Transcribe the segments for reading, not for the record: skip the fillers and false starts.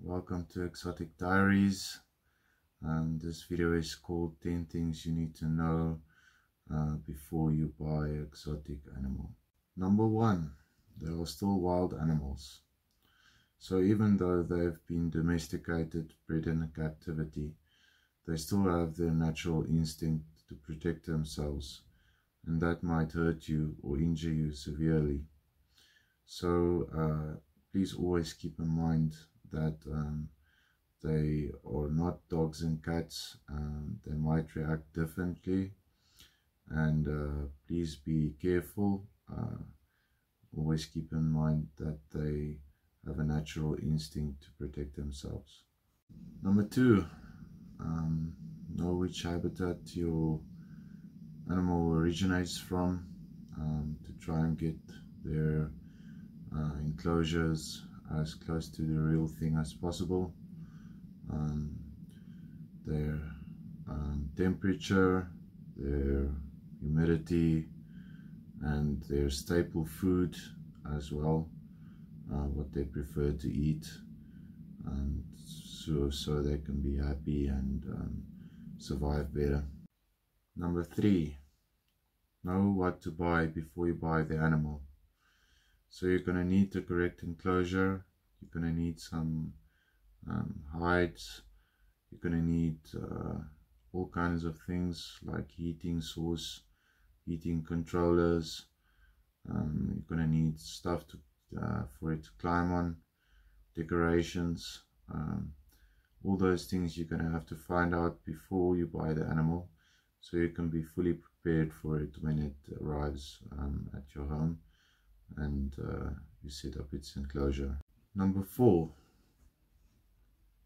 welcome to Exotic Diaries. This video is called 10 things you need to know before you buy an exotic animal. Number 1, they are still wild animals. So even though they've been domesticated, bred in captivity, they still have their natural instinct to protect themselves, and that might hurt you or injure you severely. So please always keep in mind that they are not dogs and cats. They might react differently, and please be careful. Always keep in mind that they have a natural instinct to protect themselves. Number 2, know which habitat your animal originates from, to try and get their enclosures as close to the real thing as possible. Their temperature, their humidity, and their staple food as well, what they prefer to eat, and so they can be happy and survive better. Number 3, know what to buy before you buy the animal. So you're going to need the correct enclosure, you're going to need some hides, you're going to need all kinds of things like heating source, heating controllers. You're going to need stuff to for it to climb on, decorations, all those things you're going to have to find out before you buy the animal, so you can be fully prepared for it when it arrives at your home and you set up its enclosure. Number 4,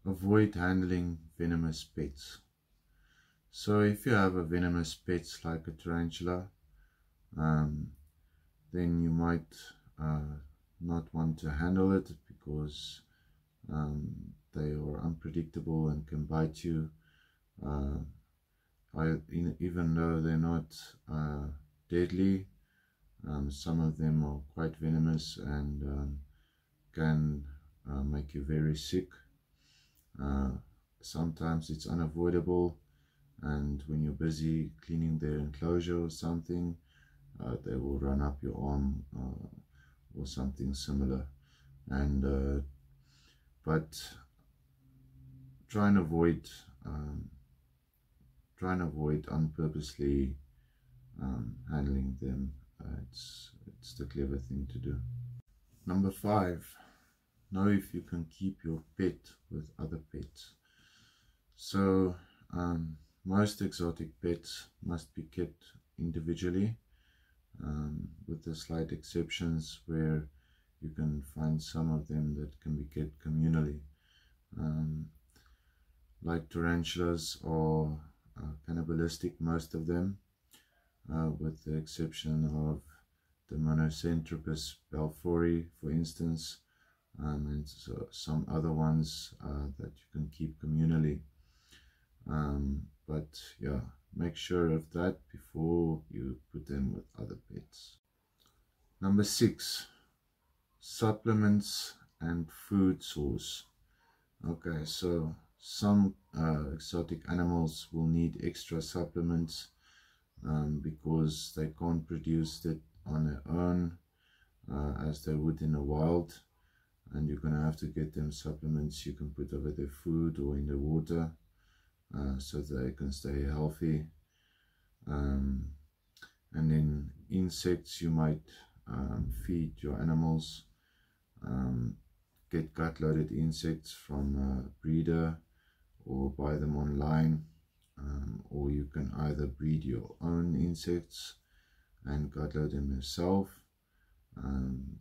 avoid handling venomous pets. So if you have a venomous pet like a tarantula, then you might not want to handle it, because they are unpredictable and can bite you. Even though they're not deadly, some of them are quite venomous and can make you very sick. Sometimes it's unavoidable, and when you're busy cleaning their enclosure or something, they will run up your arm or something similar, and but try and avoid unpurposely handling them. It's the clever thing to do. Number 5, know if you can keep your pet with other pets. So most exotic pets must be kept individually, with the slight exceptions where you can find some of them that can be kept communally. Like tarantulas are cannibalistic, most of them, with the exception of the Monocentropus balfouri, for instance, and so some other ones that you can keep communally. But yeah, make sure of that before you put them with other pets. Number 6, supplements and food source. Okay, so some exotic animals will need extra supplements because they can't produce it on their own as they would in the wild, and you're going to have to get them supplements you can put over their food or in the water, so they can stay healthy. And then insects you might feed your animals. Get gut-loaded insects from a breeder or buy them online, or you can either breed your own insects and gut-load them yourself.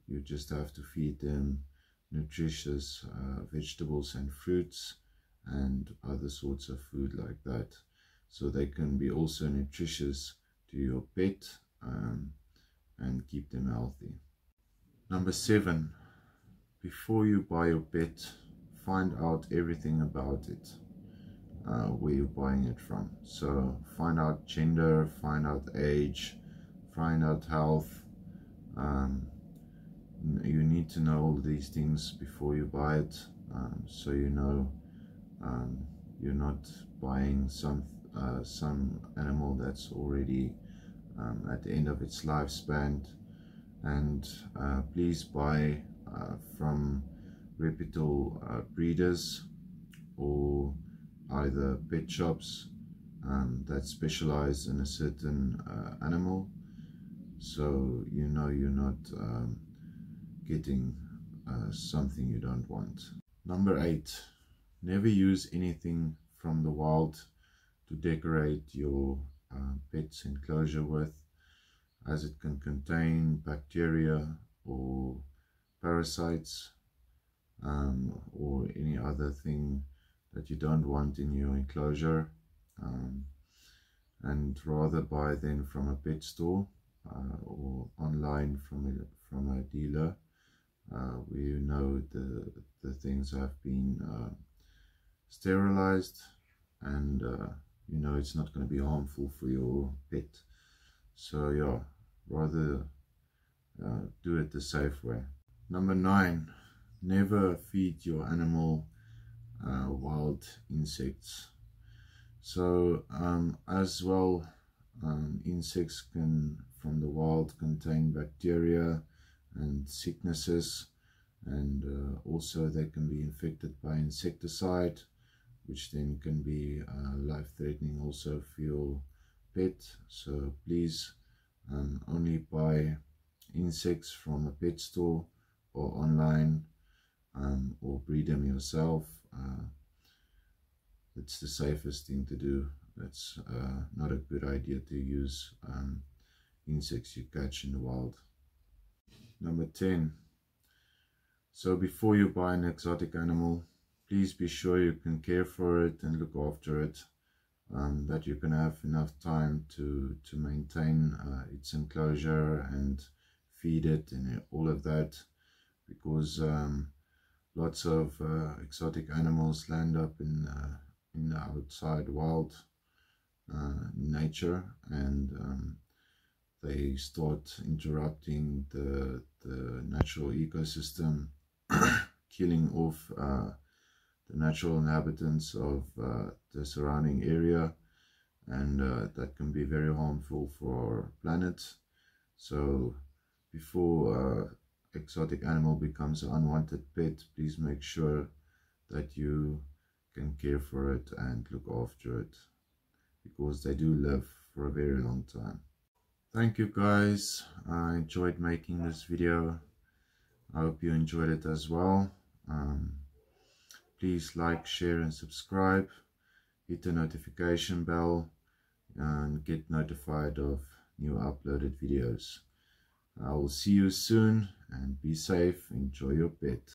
You just have to feed them nutritious vegetables and fruits and other sorts of food like that, so they can be also nutritious to your pet and keep them healthy. Number 7, before you buy your pet, find out everything about it, where you're buying it from. So find out gender, find out age, find out health. You need need to know all these things before you buy it, so you know you're not buying some animal that's already at the end of its lifespan. And please buy from reputable breeders or either pet shops that specialize in a certain animal, so you know you're not getting something you don't want. Number 8, never use anything from the wild to decorate your pet's enclosure with, as it can contain bacteria or parasites or any other thing that you don't want in your enclosure, and rather buy them from a pet store or online from a dealer where you know the things have been sterilized, and you know it's not going to be harmful for your pet. So yeah, rather do it the safe way. Number 9, never feed your animal wild insects. So as well, insects can from the wild contain bacteria and sicknesses, and also they can be infected by insecticide, which then can be life-threatening also for your pet. So please only buy insects from a pet store or online, or breed them yourself. It's the safest thing to do. It's not a good idea to use insects you catch in the wild. Number 10, so before you buy an exotic animal, please be sure you can care for it and look after it, that you can have enough time to maintain its enclosure and feed it and all of that, because lots of exotic animals land up in the outside wild nature, and they start interrupting the natural ecosystem, killing off the natural inhabitants of the surrounding area, and that can be very harmful for our planet. So before exotic animal becomes an unwanted pet, please make sure that you can care for it and look after it, because they do live for a very long time. Thank you guys, I enjoyed making this video. I hope you enjoyed it as well. Please like, share and subscribe, hit the notification bell and get notified of new uploaded videos. I will see you soon, and be safe, enjoy your pet.